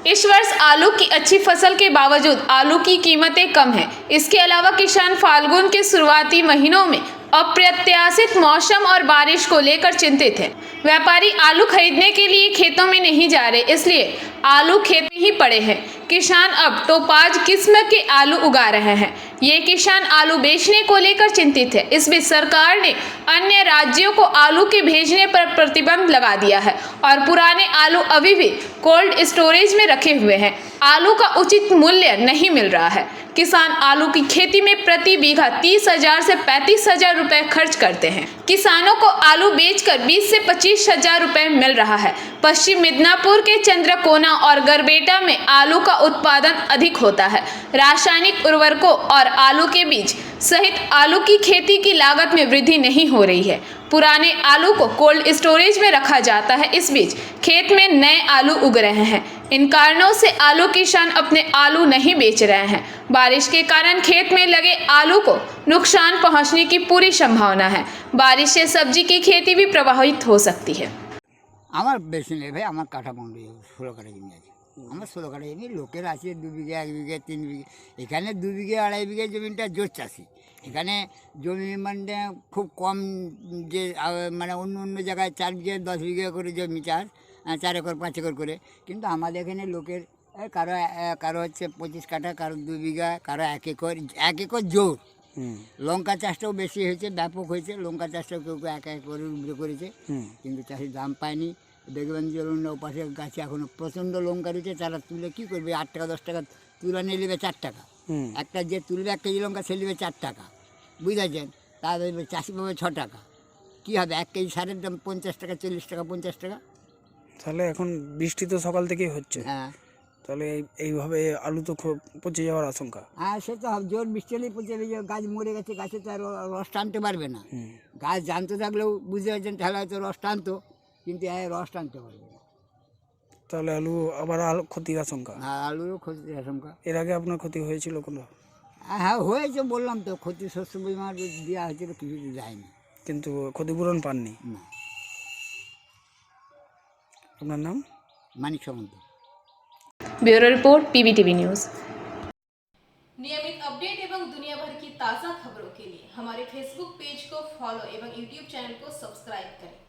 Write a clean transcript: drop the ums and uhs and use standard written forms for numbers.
इस वर्ष आलू की अच्छी फसल के बावजूद आलू की कीमतें कम हैं। इसके अलावा किसान फाल्गुन के शुरुआती महीनों में अप्रत्याशित मौसम और बारिश को लेकर चिंतित हैं। व्यापारी आलू खरीदने के लिए खेतों में नहीं जा रहे, इसलिए आलू खेत में ही पड़े हैं। किसान अब टोपाज किस्म के आलू उगा रहे हैं। ये किसान आलू बेचने को लेकर चिंतित है। इस बीच सरकार ने अन्य राज्यों को आलू के भेजने पर प्रतिबंध लगा दिया है और पुराने आलू अभी भी कोल्ड स्टोरेज में रखे हुए हैं। आलू का उचित मूल्य नहीं मिल रहा है। किसान आलू की खेती में प्रति बीघा 30,000 से 35,000 रुपए खर्च करते हैं। किसानों को आलू बेचकर 20 से 25,000 रुपए मिल रहा है। पश्चिम मिदनापुर के चंद्रकोना और गरबेटा में आलू का उत्पादन अधिक होता है। रासायनिक उर्वरकों और आलू के बीज सहित आलू की खेती की लागत में वृद्धि नहीं हो रही है। पुराने आलू को कोल्ड स्टोरेज में रखा जाता है। इस बीच खेत में नए आलू उग रहे हैं। इन कारणों से आलू किसान अपने आलू नहीं बेच रहे हैं। बारिश के कारण खेत में लगे आलू को नुकसान पहुंचने की पूरी संभावना है। बारिश से सब्जी की खेती भी प्रभावित हो सकती है। আমার বেশি নেই ভাই, আমার কাঠা পনেরো 16 কাঠা জমি আছে। আমার 16 কাঠা জমি, লোকের আছে 2 বিঘে 1 বিঘে 3 বিঘে। এখানে 2 বিঘে 2.5 বিঘে জমিটা জোর চাষি। এখানে জমি মানে খুব কম, যে মানে অন্য অন্য জায়গায় 4 বিঘে 10 বিঘে করে জমি 4 একর 5 একর করে, কিন্তু আমাদের এখানে লোকের কারো কারো হচ্ছে 25 কাঠা, কারো 2 বিঘা, কারো 1 একর জোর। লঙ্কা চাষটাও বেশি হয়েছে, ব্যাপক হয়েছে। লঙ্কা চাষটাও কেউ কেউ 1 একরের উপরে করেছে, কিন্তু চাষির দাম পায়নি। দেখবেন যে অন্য পাশে গাছে এখনও প্রচণ্ড লঙ্কা রয়েছে, তারা তুলে কী করবে? 8 টাকা 10 টাকা তুলা নিয়ে নেবে 4 টাকা। একটা যে তুলবে 1 কেজি লঙ্কা সে নেবে 4 টাকা, বুঝেছেন? তাহলে চাষি পাবে 6 টাকা। কী হবে? 1 কেজি সারের দাম 50 টাকা, 40 টাকা, 50 টাকা। তাহলে এখন বৃষ্টি তো সকাল থেকেই হচ্ছে, হ্যাঁ, তাহলে এইভাবে আলু তো খুব পচে যাওয়ার আশঙ্কা। হ্যাঁ, সে তো জোর বৃষ্টি হলেই পচে যাবে। গাছ মরে গেছে, গাছে তো আর রস টানতে পারবে না। গাছ জানতে থাকলেও বুঝতে পারছেন, তাহলে হয়তো রস টানতো, কিন্তু রস টানতে পারবে না। তাহলে আলু আবার ক্ষতির আশঙ্কা। হ্যাঁ, আলুরও ক্ষতির আশঙ্কা। এর আগে আপনার ক্ষতি হয়েছিল কোনো? হ্যাঁ, হয়েছে, বললাম তো, ক্ষতি শস্য বিমা দেওয়া হয়েছিল, কিছু যায়নি, কিন্তু ক্ষতিপূরণ পাননি। না। আপনার নাম? Manik Samanta. Bureau report PBTV news. नियमित अपडेट एवं दुनिया भर की ताज़ा खबरों के लिए हमारे फेसबुक पेज को फॉलो एवं यूट्यूब चैनल को सब्सक्राइब करें।